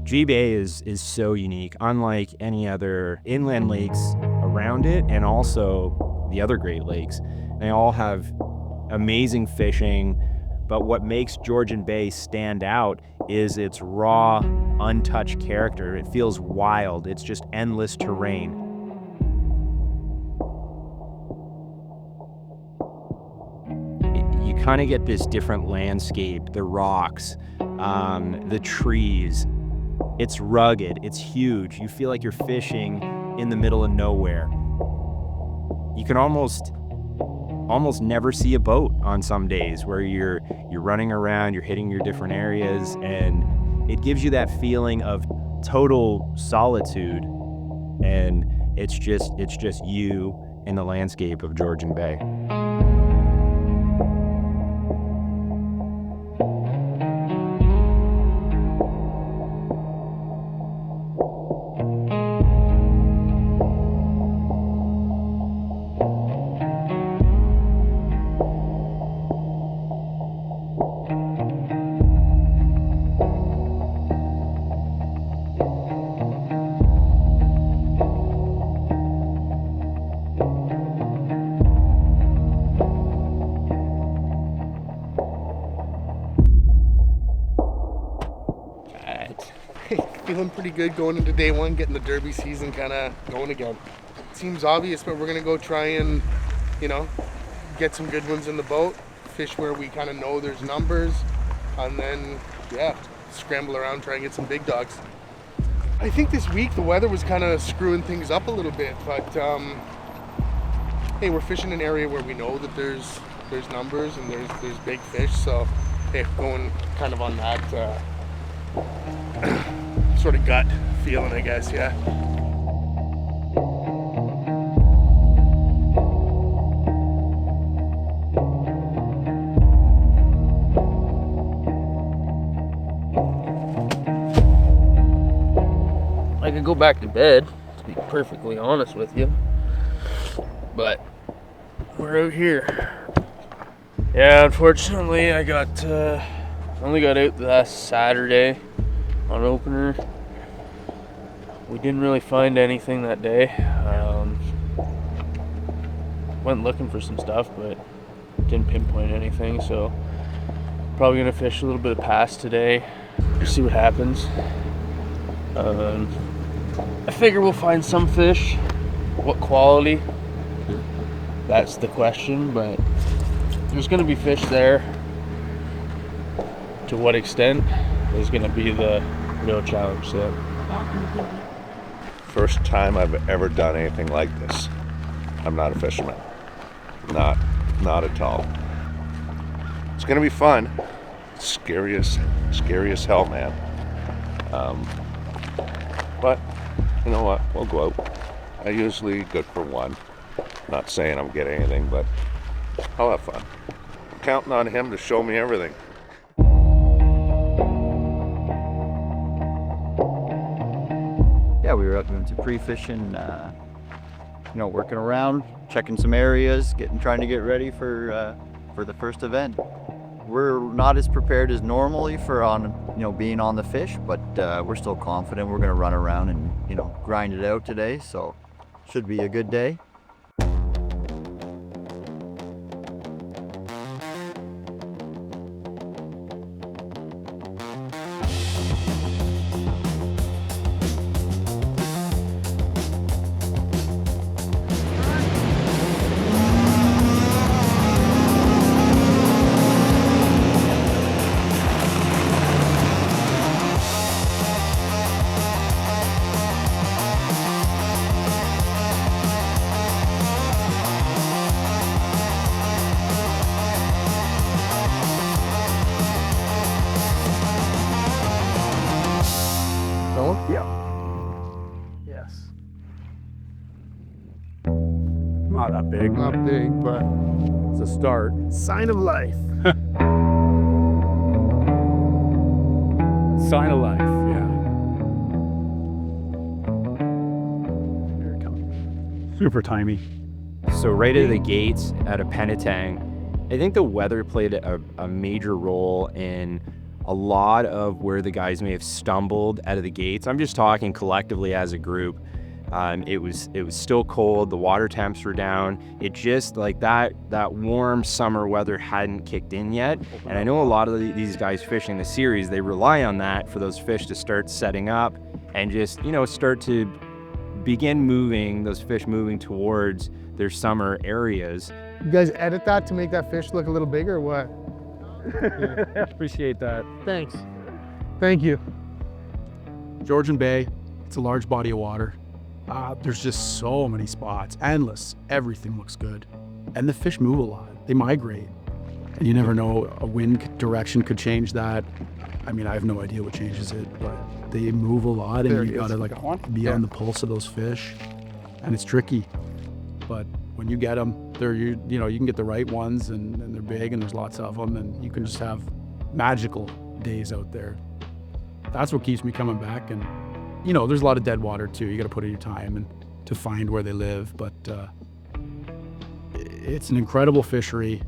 GBay is so unique, unlike any other inland lakes around it, and also the other Great Lakes. They all have amazing fishing, but what makes Georgian Bay stand out is its raw, untouched character. It feels wild. It's just endless terrain. You kind of get this different landscape, the rocks, the trees. It's rugged, it's huge. You feel like you're fishing in the middle of nowhere. You can almost never see a boat on some days where you're running around, you're hitting your different areas, and it gives you that feeling of total solitude. And it's just you in the landscape of Georgian Bay. Feeling pretty good going into day one, getting the derby season kind of going again. It seems obvious, but we're going to go try and, get some good ones in the boat, fish where we kind of know there's numbers, and then, scramble around, try and get some big dogs. I think this week the weather was kind of screwing things up a little bit, but hey, we're fishing an area where we know that there's numbers and there's big fish, so hey, going kind of on that sort of gut feeling, I guess, yeah. I could go back to bed, to be perfectly honest with you, but we're out here. Yeah, unfortunately, I only got out last Saturday on opener. We didn't really find anything that day. Went looking for some stuff, but didn't pinpoint anything, so probably gonna fish a little bit of pass today, see what happens. I figure we'll find some fish. What quality? That's the question, but there's gonna be fish there. To what extent is gonna be the real challenge, so. First time I've ever done anything like this. I'm not a fisherman. Not at all. It's gonna be fun. Scary as hell, man. But you know what? We'll go out. I usually good for one. Not saying I'm getting anything, but I'll have fun. I'm counting on him to show me everything. Yeah, we were out doing some pre-fishing, working around, checking some areas, trying to get ready for the first event. We're not as prepared as normally being on the fish, but we're still confident we're going to run around and grind it out today, so should be a good day. Yeah. Yes. Not that big. Not big, but It's a start. sign of life. Sign of life, yeah. Here it comes. Super timey. So right out of the gates at a Penetang, I think the weather played a major role in a lot of where the guys may have stumbled out of the gates, I'm just talking collectively as a group, it was still cold, the water temps were down. It just like that warm summer weather hadn't kicked in yet. And I know a lot of these guys fishing the series, they rely on that for those fish to start setting up and just, you know, start to begin moving, those fish moving towards their summer areas. You guys edit that to make that fish look a little bigger or what? Appreciate that. Thanks. Thank you. Georgian Bay, it's a large body of water. There's just so many spots, endless. Everything looks good. And the fish move a lot. They migrate. And you never know, a wind direction could change that. I mean, I have no idea what changes it, but they move a lot and you gotta like be on the pulse of those fish. And it's tricky. But when you get them, you can get the right ones and they're big and there's lots of them and you can just have magical days out there. That's what keeps me coming back. And you know, there's a lot of dead water too. You got to put in your time and to find where they live. But it's an incredible fishery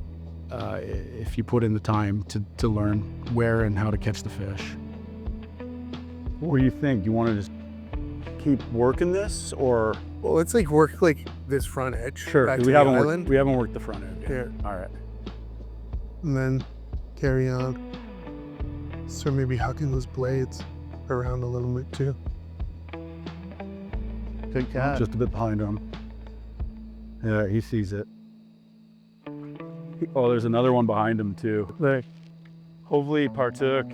if you put in the time to learn where and how to catch the fish. What do you think? You want to just keep working this, or Well, let's like work like this front edge. sure? Back to We the haven't island. we haven't worked the front end. Here. All right. And then carry on. So maybe hucking those blades around a little bit too. Good catch. Just a bit behind him. Yeah, he sees it. Oh, there's another one behind him too. There. Hopefully he partook.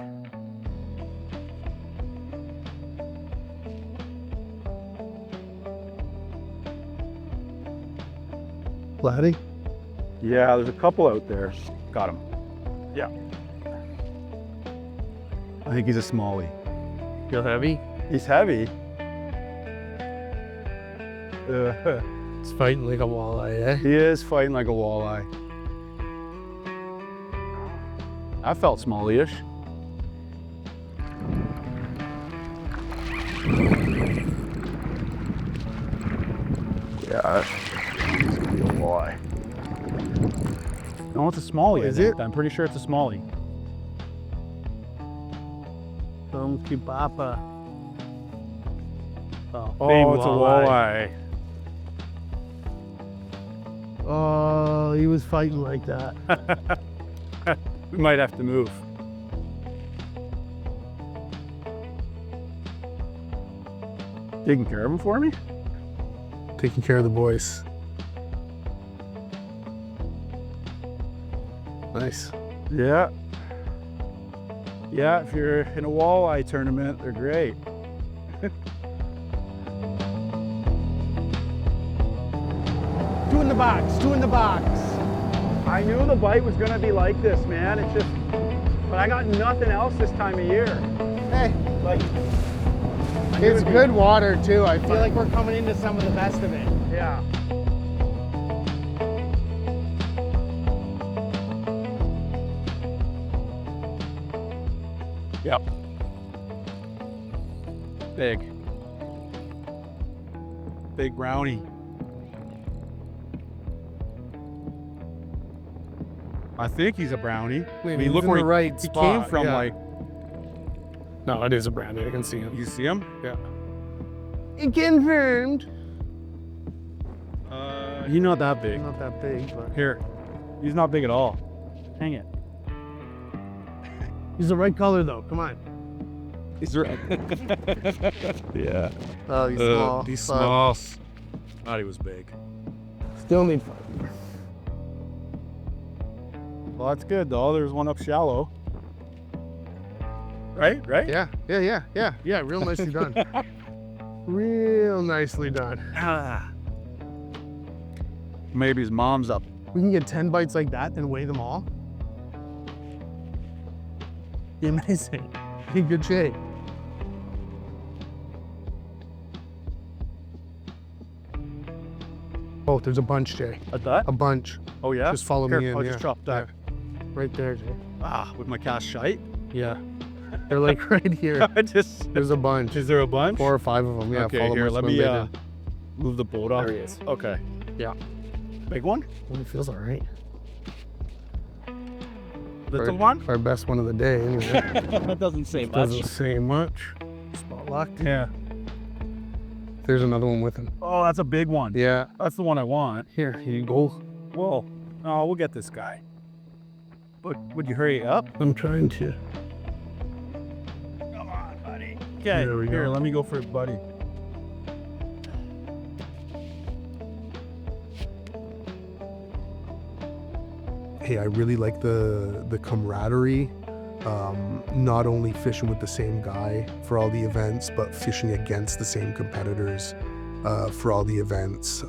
Laddie? Yeah, there's a couple out there. Got him. Yeah. I think he's a smallie. Feel heavy? He's heavy. It's fighting like a walleye, eh? He is fighting like a walleye. I felt smallie-ish. Yeah, it's gonna be a walleye. No, it's a smallie. Is I think. it? I'm pretty sure it's a smallie. Donkey Papa. Oh, it's a walleye. Oh, he was fighting like that. We might have to move. Taking care of him for me? Taking care of the boys. Nice. Yeah. Yeah, if you're in a walleye tournament, they're great. Two in the box, two in the box. I knew the bite was gonna be like this, man. It's just, but I got nothing else this time of year. Hey, Like, it's good water too. I I feel like we're coming into some of the best of it. yeah. Yep. Big brownie. I think he's a brownie. I mean, look where he came from. yeah. Like, No, it is a brownie. I can see him. you see him? Yeah. It confirmed. He's not that big. Not that big, but Here, he's not big at all. Hang it. he's the right color though. Come on. He's right. Yeah. Oh, he's small. He's small. Thought he was big. Still need fun. Well, that's good though. There's one up shallow. Right? Right? Yeah. Real nicely done. Real nicely done. Maybe his mom's up. We can get 10 bites like that and weigh them all. Be amazing. In good shape. Oh, there's a bunch, Jay. At that? A bunch. Oh yeah. Just follow Here, me in. I'll yeah. just drop that. Yeah. Right there, Jay. Ah, with my cast shite. Yeah. They're like right here. I just. There's a bunch. Is there a bunch? 4 or 5 of them. Yeah. Okay, follow here. my Let swim me bait in. move the boat off. There he is. Okay. Yeah. Big one? Well, it feels all right. That's the one? Our best one of the day, anyway. That doesn't say much. Doesn't say much. Spot locked. Yeah. There's another one with him. Oh, that's a big one. Yeah. That's the one I want. Here you go. Whoa. Oh, we'll get this guy. But would you hurry up? I'm trying to. Come on, buddy. Okay, There we here, go. let me go for it, buddy. Hey, I really like the camaraderie. Not only fishing with the same guy for all the events, but fishing against the same competitors for all the events.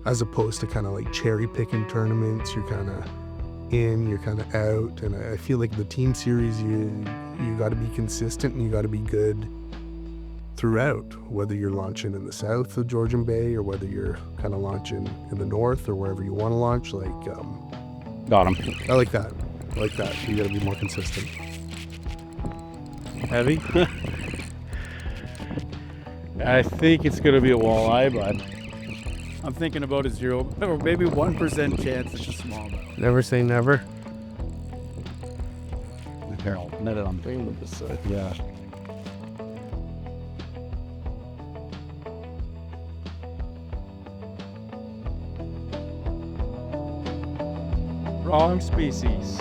As opposed to kind of like cherry picking tournaments, you're kind of in, you're kind of out. And I feel like the team series, you got to be consistent and you got to be good throughout, whether you're launching in the south of Georgian Bay or whether you're kind of launching in the north or wherever you want to launch. Like, Got him. I like that. I like that. You got to be more consistent. Heavy? I think it's going to be a walleye, but I'm thinking about a 0 or maybe 1% chance it's a smallmouth. Never say never. Here, I'll net it on This side. Yeah. Wrong species.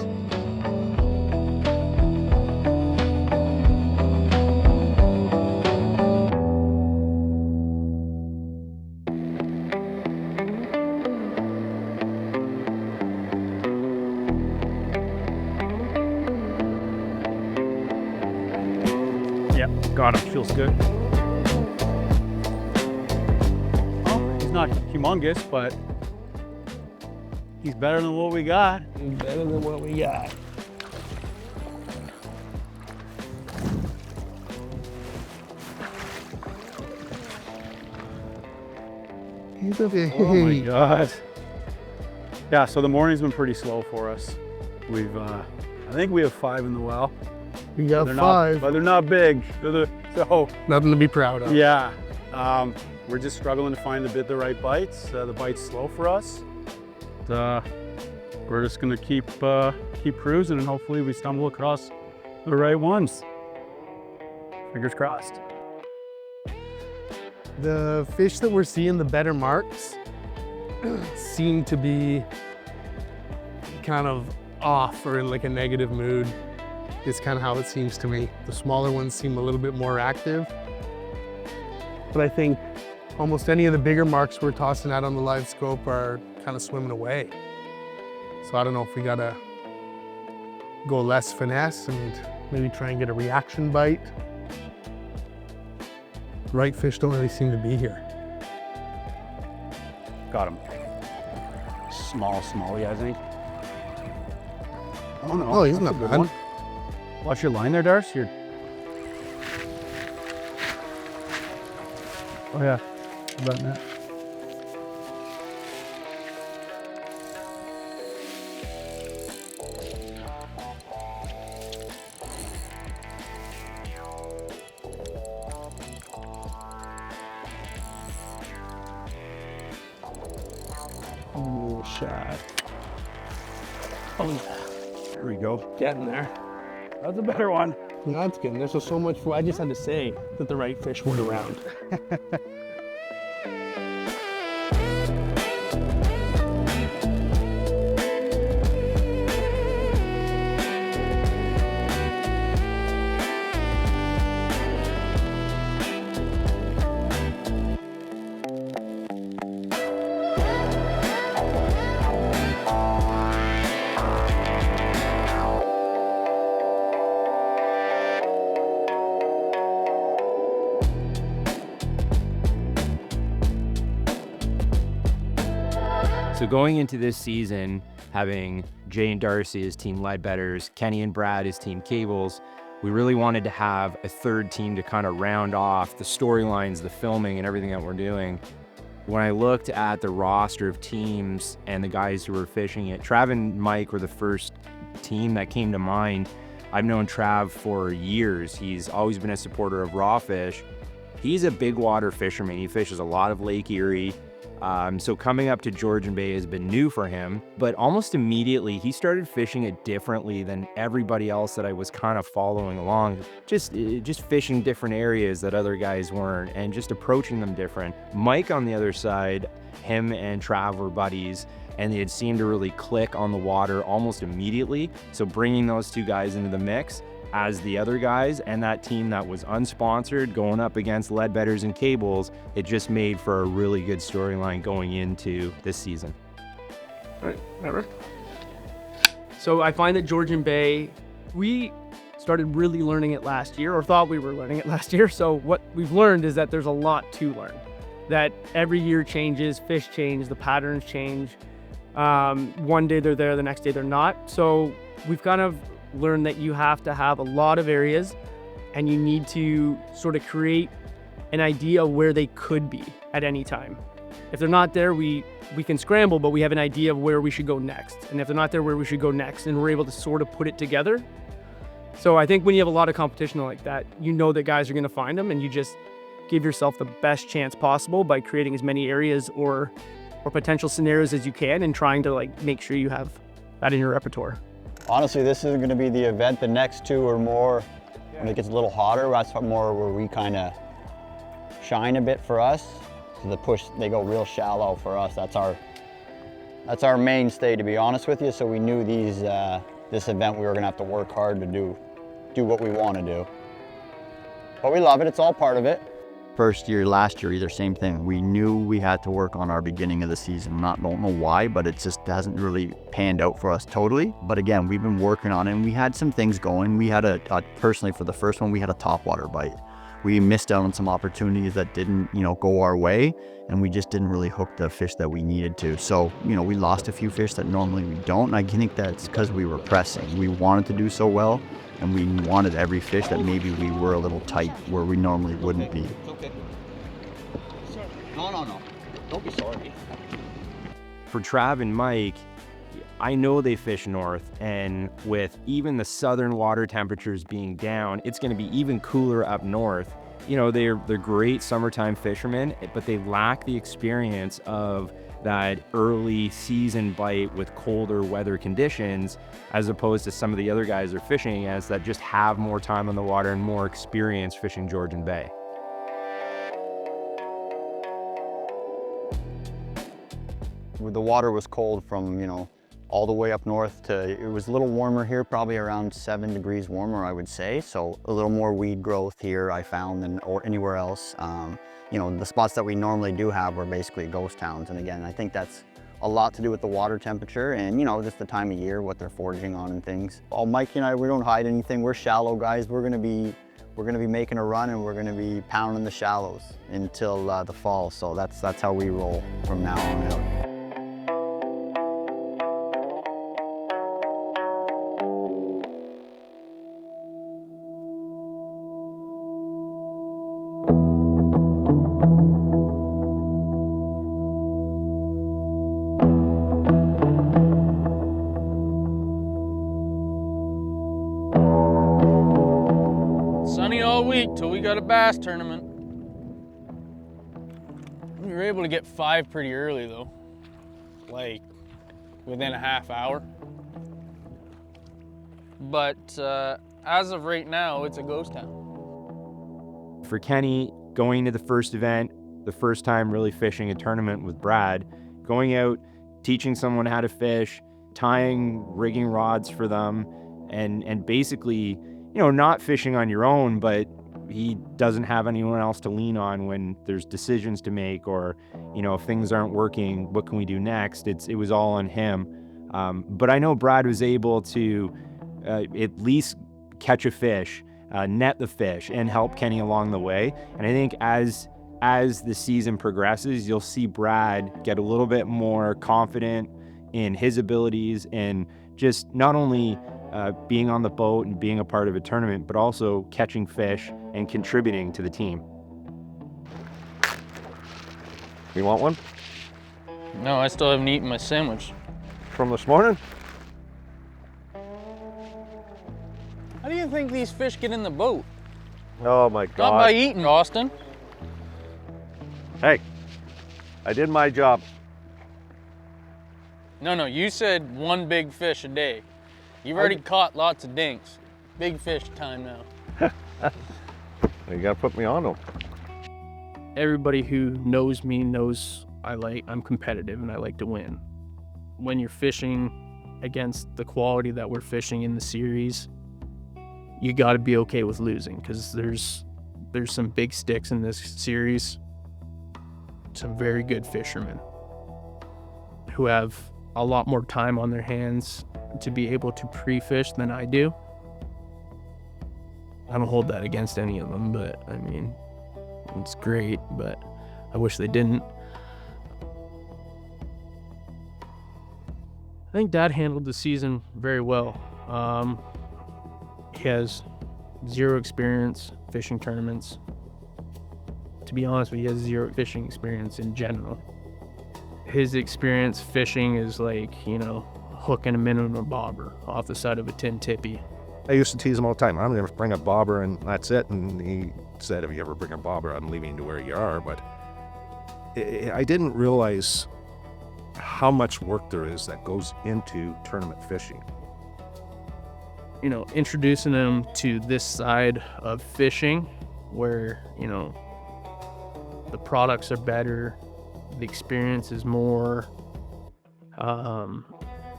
Yep, got him. Feels good. Oh, he's not humongous, but he's better than what we got. Better than what we got. He's a big. Oh my God. Yeah, so the morning's been pretty slow for us. We've, I think we have 5 in the well. We got They're 5. not, but they're not big. So Nothing to be proud of. yeah, we're just struggling to find the right bites. The bite's slow for us. We're just gonna keep cruising and hopefully we stumble across the right ones. Fingers crossed. The fish that we're seeing, the better marks, seem to be kind of off or in like a negative mood. Is kind of how it seems to me. The smaller ones seem a little bit more active. But I think almost any of the bigger marks we're tossing out on the live scope are kind of swimming away. So I don't know if we gotta go less finesse and maybe try and get a reaction bite. Right fish don't really seem to be here. Got him. Smallie, I think. Oh no. Oh, he's that's not a good bad. one. Watch your line there, Darce. You're... Oh yeah. How about that? Oh, shot. Oh, yeah. There we go. Getting there. That's a better one. That's good. There's so much for. I just had to say that the right fish were around. So going into this season, having Jay and Darcy as team lead betters, Kenny and Brad as team cables, we really wanted to have a third team to kind of round off the storylines, the filming, and everything that we're doing. When I looked at the roster of teams and the guys who were fishing it, Trav and Mike were the first team that came to mind. I've known Trav for years. He's always been a supporter of raw fish. He's a big water fisherman. He fishes a lot of Lake Erie. So coming up to Georgian Bay has been new for him, but almost immediately he started fishing it differently than everybody else that I was kind of following along. Just fishing different areas that other guys weren't and just approaching them different. Mike on the other side, him and Trav were buddies, and they had seemed to really click on the water almost immediately. So bringing those two guys into the mix as the other guys and that team that was unsponsored going up against Leadbetters and Cables, it just made for a really good storyline going into this season. All right, Robert. So I find that Georgian Bay, we started really learning it last year, or thought we were learning it last year. So what we've learned is that there's a lot to learn. That every year changes, fish change, the patterns change. One day they're there, the next day they're not. So we've kind of learned that you have to have a lot of areas and you need to sort of create an idea of where they could be at any time. If they're not there, we can scramble, but we have an idea of where we should go next. And if they're not there, where we should go next, and we're able to sort of put it together. So I think when you have a lot of competition like that, you know that guys are going to find them, and you just give yourself the best chance possible by creating as many areas or potential scenarios as you can and trying to like make sure you have that in your repertoire. Honestly, this is going to be the event. The next two or more, when it gets a little hotter, that's more where we kind of shine a bit for us. So the push, they go real shallow for us. That's our mainstay, to be honest with you. So we knew this event we were going to have to work hard to do what we want to do. But we love it. It's all part of it. First year, last year, either same thing. We knew we had to work on our beginning of the season. Don't know why, but it just hasn't really panned out for us totally. But again, we've been working on it, and we had some things going. We had personally for the first one, we had a topwater bite. We missed out on some opportunities that didn't, go our way, and we just didn't really hook the fish that we needed to. So, we lost a few fish that normally we don't, and I think that's because we were pressing. We wanted to do so well, and we wanted every fish that maybe we were a little tight where we normally wouldn't be. Okay. No. Don't be sorry. For Trav and Mike, I know they fish north, and with even the southern water temperatures being down, it's going to be even cooler up north. They're great summertime fishermen, but they lack the experience of that early season bite with colder weather conditions, as opposed to some of the other guys they're fishing as that just have more time on the water and more experience fishing Georgian Bay. The water was cold from, all the way up north to, it was a little warmer here, probably around 7 degrees warmer, I would say. So a little more weed growth here I found than or anywhere else. The spots that we normally do have were basically ghost towns. And again, I think that's a lot to do with the water temperature and, just the time of year, what they're foraging on and things. Oh, Mikey and I, we don't hide anything. We're shallow guys. We're gonna be making a run, and we're gonna be pounding the shallows until the fall. So that's how we roll from now on out. Sunny all week till we got a bass tournament. We were able to get 5 pretty early though, like within a half hour. But as of right now, it's a ghost town. For Kenny, going to the first event, the first time really fishing a tournament with Brad, going out, teaching someone how to fish, tying rigging rods for them, and basically, not fishing on your own, but he doesn't have anyone else to lean on when there's decisions to make, or, if things aren't working, what can we do next? It was all on him. But I know Brad was able to at least catch a fish, net the fish, and help Kenny along the way. And I think as the season progresses, you'll see Brad get a little bit more confident in his abilities and just not only being on the boat and being a part of a tournament, but also catching fish and contributing to the team. You want one? No, I still haven't eaten my sandwich. From this morning? How do you think these fish get in the boat? Oh my God. Not by eating, Austin. Hey, I did my job. No, you said 1 big fish a day. You've already caught lots of dinks. Big fish time now. You gotta put me on them. Everybody who knows me knows I'm competitive and I like to win. When you're fishing against the quality that we're fishing in the series, you got to be okay with losing, because there's some big sticks in this series, some very good fishermen who have a lot more time on their hands to be able to pre-fish than I do. I don't hold that against any of them, but I mean, it's great, but I wish they didn't. I think Dad handled the season very well. He has 0 experience fishing tournaments. To be honest with you, he has 0 fishing experience in general. His experience fishing is like, hooking a minnow bobber off the side of a tin tippy. I used to tease him all the time. I'm going to bring a bobber and that's it. And he said, if you ever bring a bobber, I'm leaving you to where you are. But I didn't realize how much work there is that goes into tournament fishing. Introducing them to this side of fishing where, the products are better, the experience is more,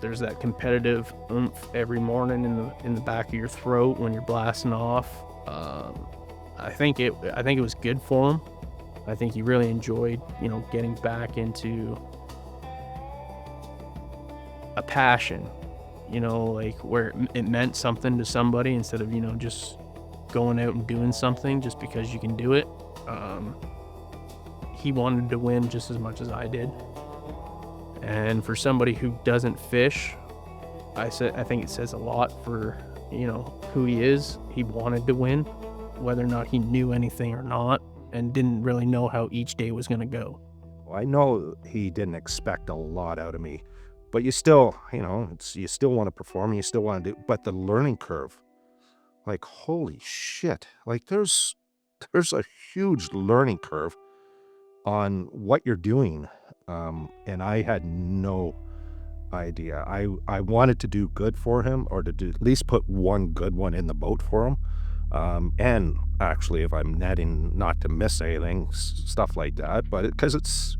there's that competitive oomph every morning in the back of your throat when you're blasting off. I think it was good for him. I think he really enjoyed, getting back into a passion, where it meant something to somebody instead of, just going out and doing something just because you can do it. He wanted to win just as much as I did. And for somebody who doesn't fish, I think it says a lot for, who he is. He wanted to win, whether or not he knew anything or not, and didn't really know how each day was going to go. Well, I know he didn't expect a lot out of me, but you still, you still want to perform, you still want to do, but the learning curve, like, holy shit, like there's a huge learning curve on what you're doing. And I had no idea. I wanted to do good for him, or to at least put one good one in the boat for him. And actually, if I'm netting, not to miss anything, stuff like that. But because it's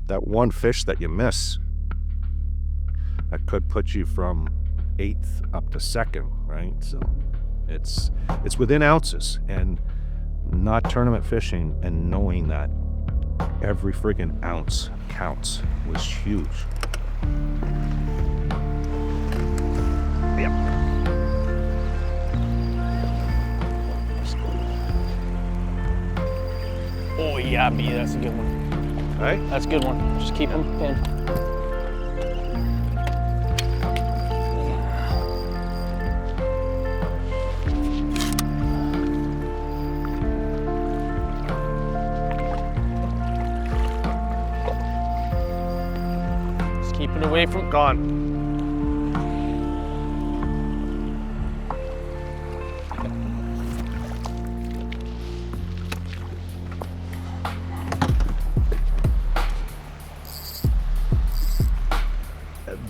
that one fish that you miss, that could put you from 8th up to 2nd, right? So it's within ounces, and not tournament fishing and knowing that every freaking ounce counts was huge. Yep. Oh yeah, B, that's a good one. Right? That's a good one. Just keep him pinned. Keep it away from Gone.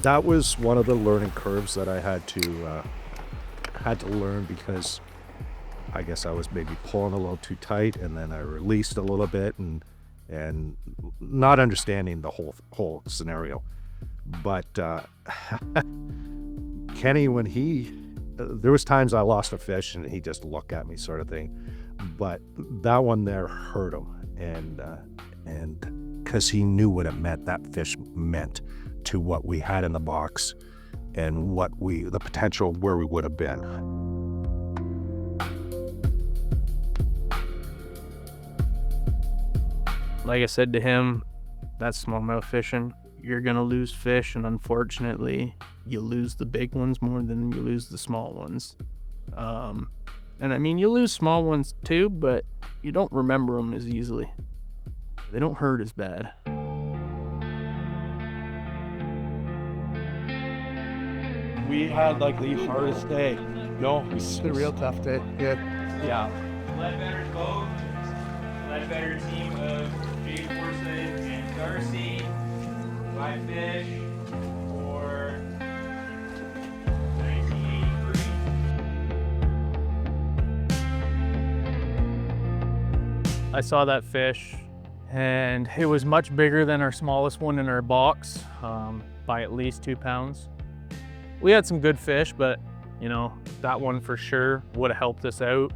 That was one of the learning curves that I had to learn, because I guess I was maybe pulling a little too tight, and then I released a little bit, and not understanding the whole scenario. But Kenny, when there was times I lost a fish and he just looked at me, sort of thing. But that one there hurt him, and because he knew what it meant, that fish meant to what we had in the box and the potential of where we would have been. Like I said to him, that's smallmouth fishing. You're gonna lose fish, and unfortunately, you lose the big ones more than you lose the small ones. And I mean, you lose small ones too, but you don't remember them as easily. They don't hurt as bad. We had like the hardest day. No, It's a real tough day. Yeah. yeah. Led by your team of Jay Forsyth and Darcy. 5 fish for 1983. I saw that fish and it was much bigger than our smallest one in our box, by at least 2 pounds. We had some good fish, but you know, that one for sure would have helped us out.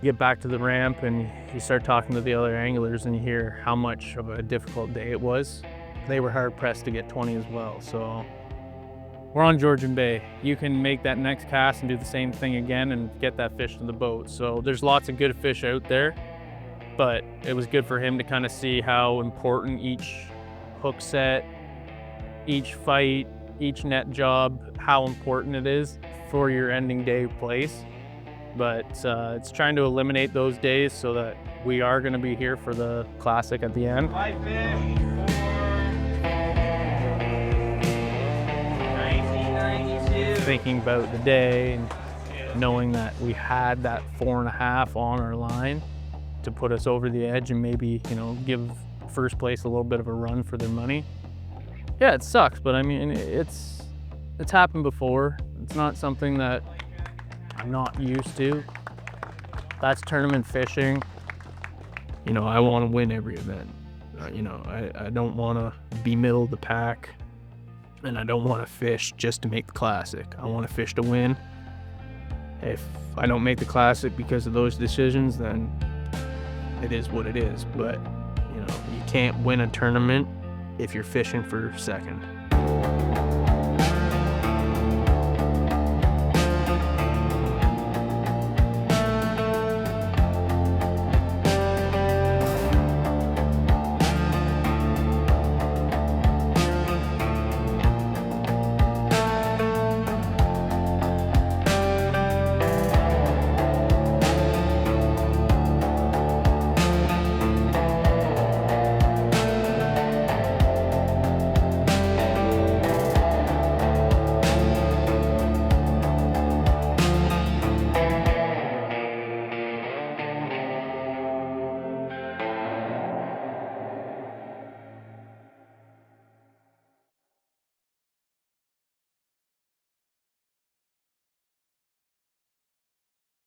Get back to the ramp and you start talking to the other anglers and you hear how much of a difficult day it was. They were hard pressed to get 20 as well. So we're on Georgian Bay. You can make that next cast and do the same thing again and get that fish to the boat. So there's lots of good fish out there, but it was good for him to kind of see how important each hook set, each fight, each net job, how important it is for your ending day place. But it's trying to eliminate those days so that we are going to be here for the classic at the end. 5 fish for 1992. Thinking about the day and knowing that we had that 4.5 on our line to put us over the edge and maybe, you know, give first place a little bit of a run for their money. Yeah, it sucks, but I mean, it's happened before. It's not something that I'm not used to. That's tournament fishing. You know, I want to win every event. You know, I don't want to be middle of the pack, and I don't want to fish just to make the classic. I want to fish to win. If I don't make the classic because of those decisions, then it is what it is. But, you know, you can't win a tournament if you're fishing for second.